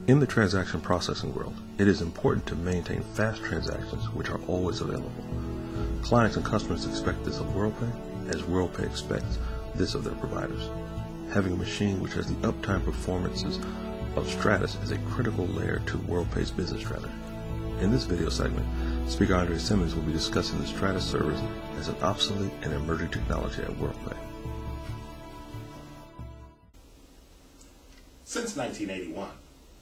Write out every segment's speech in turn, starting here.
In the transaction processing world, it is important to maintain fast transactions which are always available. Clients and customers expect this of WorldPay, as WorldPay expects this of their providers. Having a machine which has the uptime performances of Stratus is a critical layer to WorldPay's business strategy. In this video segment, Speaker Andre Simmons will be discussing the Stratus service as an obsolete and emerging technology at WorldPay. Since 1981,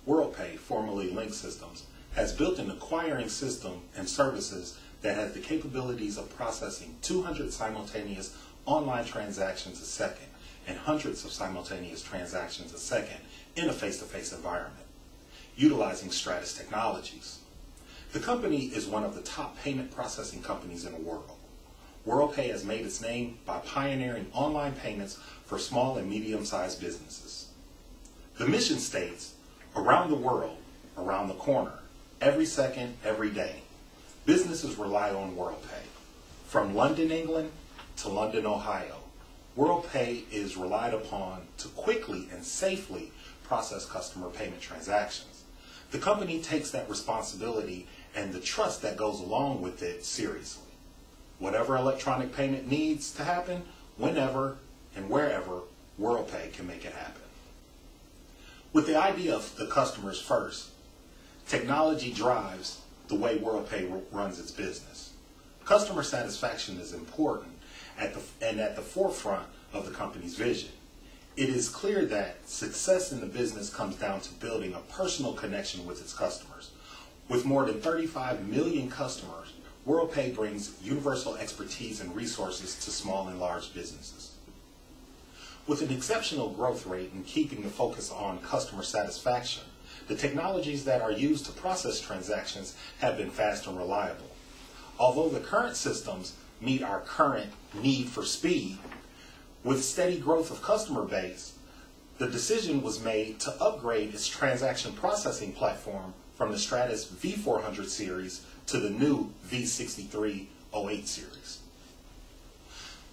WorldPay, formerly Link Systems, has built an acquiring system and services that has the capabilities of processing 200 simultaneous online transactions a second and hundreds of simultaneous transactions a second in a face-to-face environment, utilizing Stratus technologies. The company is one of the top payment processing companies in the world. WorldPay has made its name by pioneering online payments for small and medium-sized businesses. The mission states, around the world, around the corner, every second, every day, businesses rely on WorldPay. From London, England to London, Ohio, WorldPay is relied upon to quickly and safely process customer payment transactions. The company takes that responsibility and the trust that goes along with it seriously. Whatever electronic payment needs to happen, whenever and wherever, WorldPay can make it happen. With the idea of the customers first, technology drives the way WorldPay runs its business. Customer satisfaction is important and at the forefront of the company's vision. It is clear that success in the business comes down to building a personal connection with its customers. With more than 35 million customers, WorldPay brings universal expertise and resources to small and large businesses. With an exceptional growth rate and keeping the focus on customer satisfaction, the technologies that are used to process transactions have been fast and reliable. Although the current systems meet our current need for speed, with steady growth of customer base, the decision was made to upgrade its transaction processing platform from the Stratus V400 series to the new V6308 series.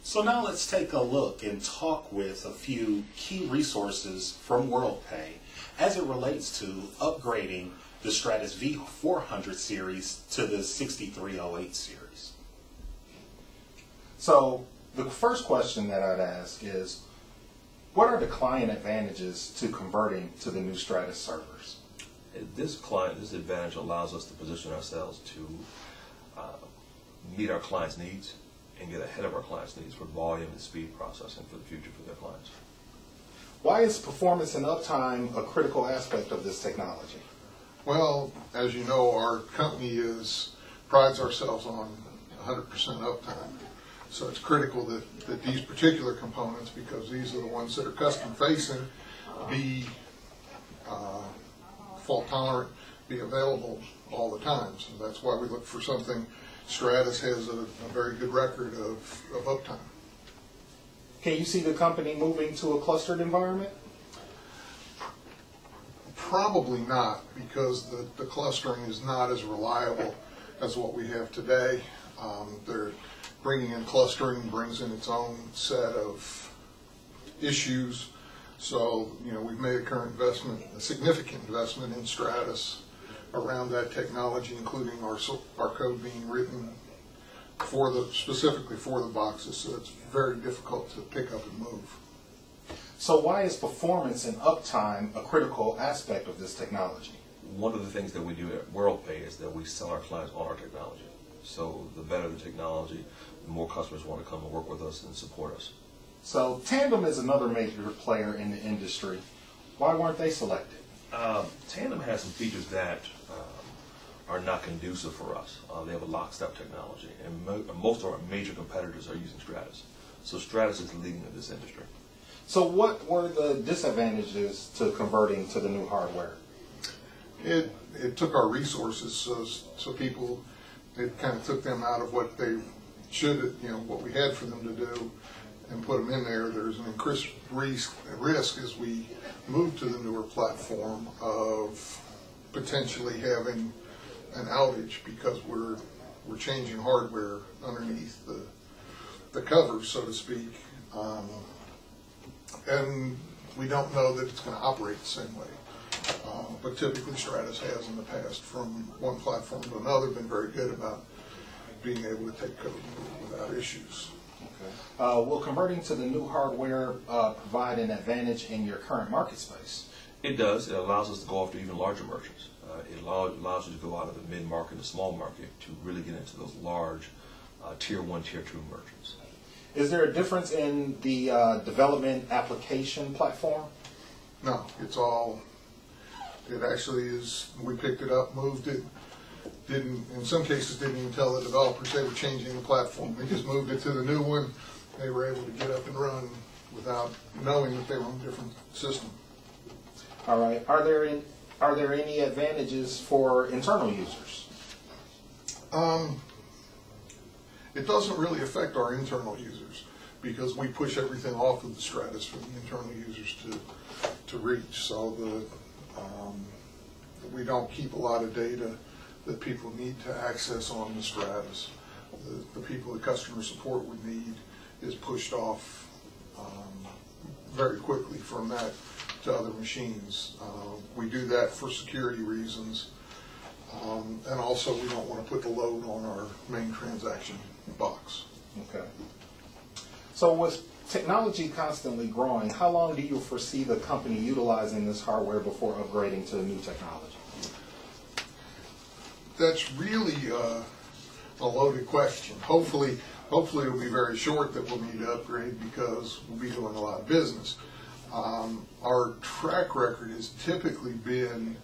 So now let's take a look and talk with a few key resources from WorldPay as it relates to upgrading the Stratus V400 series to the 6308 series. So the first question that I'd ask is, what are the client advantages to converting to the new Stratus servers? This advantage allows us to position ourselves to meet our clients' needs and get ahead of our clients' needs for volume and speed processing for the future for their clients. Why is performance and uptime a critical aspect of this technology? Well, as you know, our company prides ourselves on 100% uptime. So it's critical that these particular components, because these are the ones that are custom-facing, be fault-tolerant, be available all the time. So that's why we look for something. Stratus has a very good record of uptime. Can you see the company moving to a clustered environment? Probably not, because the clustering is not as reliable as what we have today. They're bringing in clustering brings in its own set of issues. So, we've made a significant investment in Stratus around that technology, including our code being written specifically for the boxes, so it's very difficult to pick up and move. So why is performance and uptime a critical aspect of this technology? One of the things that we do at WorldPay is that we sell our clients on our technology. So the better the technology, the more customers want to come and work with us and support us. So Tandem is another major player in the industry. Why weren't they selected? Tandem has some features that are not conducive for us. They have a lockstep technology, and most of our major competitors are using Stratus. So Stratus is leading in this industry. So what were the disadvantages to converting to the new hardware? It took our resources, so people, it kind of took them out of what they should, what we had for them to do, and put them in there. There's an increased risk as we move to the newer platform of potentially having an outage because we're changing hardware underneath the covers, so to speak, and we don't know that it's going to operate the same way. but typically Stratus has in the past, from one platform to another, been very good about being able to take code without issues. Will converting to the new hardware provide an advantage in your current market space? It does. It allows us to go after even larger merchants. It allows you to go out of the mid-market, the small market, to really get into those large tier 1, tier 2 merchants. Is there a difference in the development application platform? No, it actually is, we picked it up, moved it, in some cases didn't even tell the developers they were changing the platform. They just moved it to the new one. They were able to get up and run without knowing that they were on a different system. All right. Are there any advantages for internal users? It doesn't really affect our internal users because we push everything off of the Stratus for the internal users to reach. So we don't keep a lot of data that people need to access on the Stratus. The people that customer support would need is pushed off very quickly from that to other machines. We do that for security reasons, and also we don't want to put the load on our main transaction box. Okay. So with technology constantly growing, how long do you foresee the company utilizing this hardware before upgrading to new technology? That's really a loaded question. Hopefully it'll be very short that we'll need to upgrade because we'll be doing a lot of business. Our track record has typically been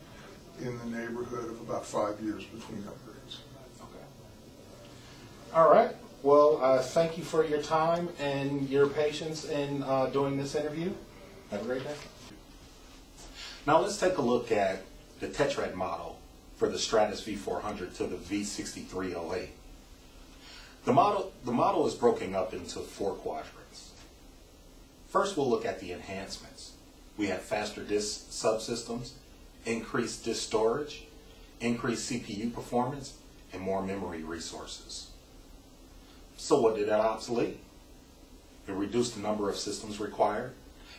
in the neighborhood of about 5 years between upgrades. Okay. All right. Well, thank you for your time and your patience in doing this interview. Have a great day. Now let's take a look at the tetrad model for the Stratus V400 to the V6308. The model is broken up into 4 quadrants. First, we'll look at the enhancements. We have faster disk subsystems, increased disk storage, increased CPU performance, and more memory resources. So what did that obsolete? It reduced the number of systems required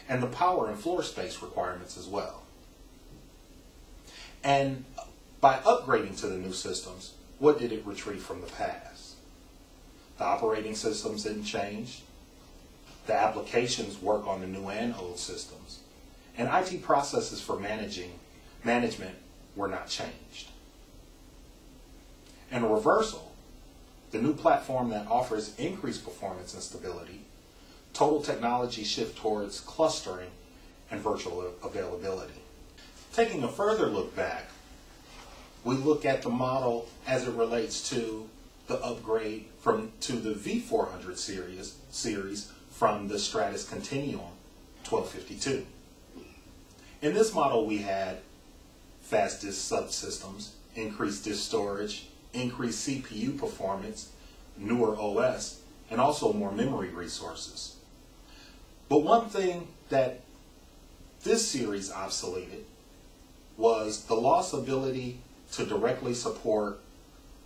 and the power and floor space requirements as well. And by upgrading to the new systems, what did it retrieve from the past? The operating systems didn't change. The applications work on the new and old systems. And IT processes for management were not changed. And a reversal, the new platform that offers increased performance and stability, total technology shift towards clustering and virtual availability. Taking a further look back, we look at the model as it relates to the upgrade to the V400 series from the Stratus Continuum 1252. In this model, we had fast disk subsystems, increased disk storage, increased CPU performance, newer OS, and also more memory resources. But one thing that this series obsoleted was the lost ability to directly support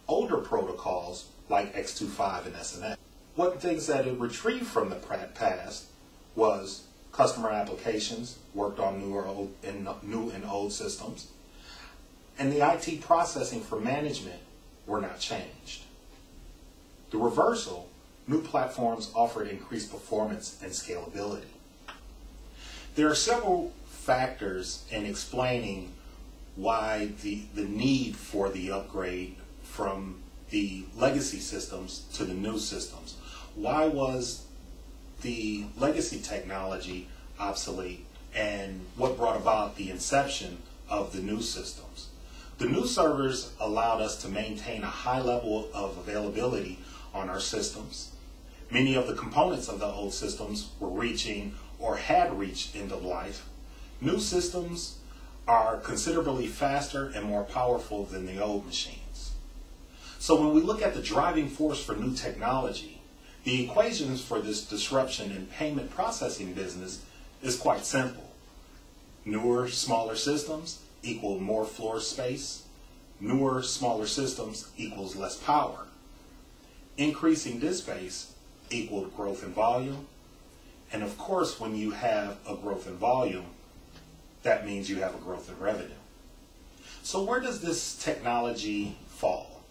older protocols like X25 and SNX. One things that it retrieved from the past was customer applications worked on new and old systems, and the IT processing for management were not changed. The reversal, new platforms offered increased performance and scalability. There are several factors in explaining why the need for the upgrade from the legacy systems to the new systems. Why was the legacy technology obsolete, and what brought about the inception of the new systems? The new servers allowed us to maintain a high level of availability on our systems. Many of the components of the old systems were reaching or had reached end of life. New systems are considerably faster and more powerful than the old machines. So when we look at the driving force for new technology, the equations for this disruption in payment processing business is quite simple. Newer, smaller systems equal more floor space. Newer, smaller systems equals less power. Increasing disk space equaled growth in volume. And of course, when you have a growth in volume, that means you have a growth in revenue. So where does this technology fall?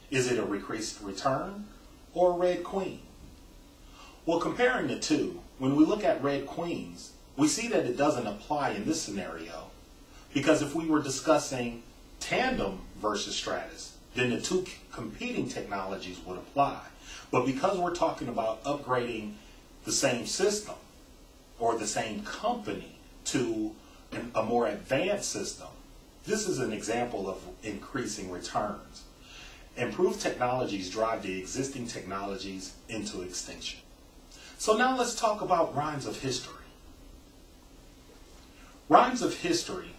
Is it a increased return or a Red Queen? Well, comparing the two, when we look at Red Queens, we see that it doesn't apply in this scenario, because if we were discussing Tandem versus Stratus, then the two competing technologies would apply. But because we're talking about upgrading the same system or the same company to a more advanced system, this is an example of increasing returns. Improved technologies drive the existing technologies into extinction. So now let's talk about rhymes of history. Rhymes of history,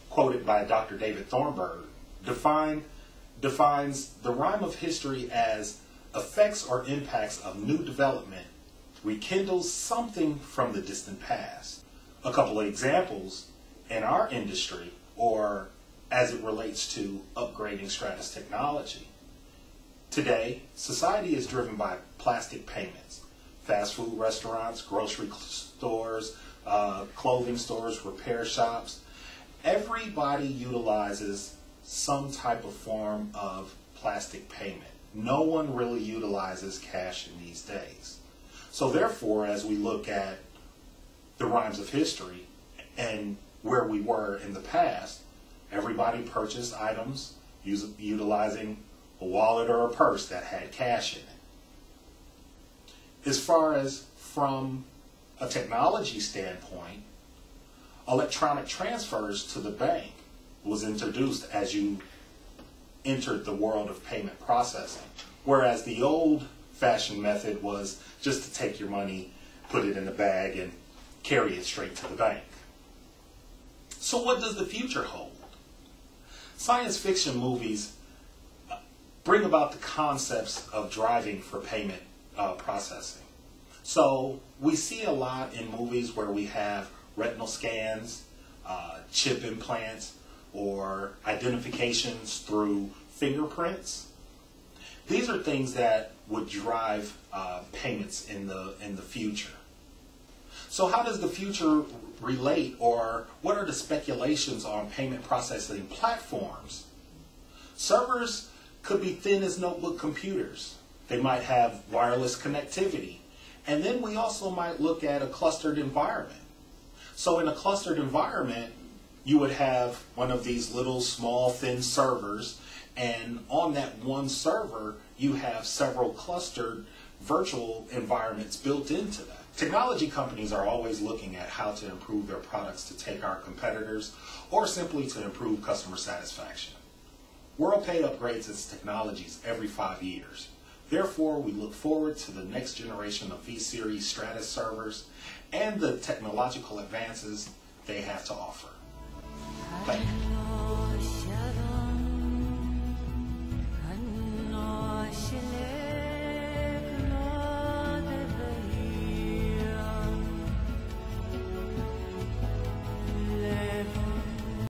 quoted by Dr. David Thornburg, defines the rhyme of history as effects or impacts of new development rekindles something from the distant past. A couple of examples in our industry, or as it relates to upgrading Stratus technology. Today, society is driven by plastic payments. Fast food restaurants, grocery stores, clothing stores, repair shops. Everybody utilizes some type of form of plastic payment. No one really utilizes cash in these days. So therefore, as we look at the rhymes of history and where we were in the past, everybody purchased items utilizing a wallet or a purse that had cash in it. As far as from a technology standpoint, electronic transfers to the bank was introduced as you entered the world of payment processing, whereas the old-fashioned method was just to take your money, put it in a bag, and carry it straight to the bank. So what does the future hold? Science fiction movies bring about the concepts of driving for payment processing. So we see a lot in movies where we have retinal scans, chip implants, or identifications through fingerprints. These are things that would drive payments in the future. So how does the future relate, or what are the speculations on payment processing platforms? Servers could be thin as notebook computers. They might have wireless connectivity. And then we also might look at a clustered environment. So in a clustered environment, you would have one of these little small thin servers, and on that one server you have several clustered virtual environments built into that. Technology companies are always looking at how to improve their products to take our competitors, or simply to improve customer satisfaction. WorldPay upgrades its technologies every 5 years. Therefore, we look forward to the next generation of V-Series Stratus servers and the technological advances they have to offer. Thank you.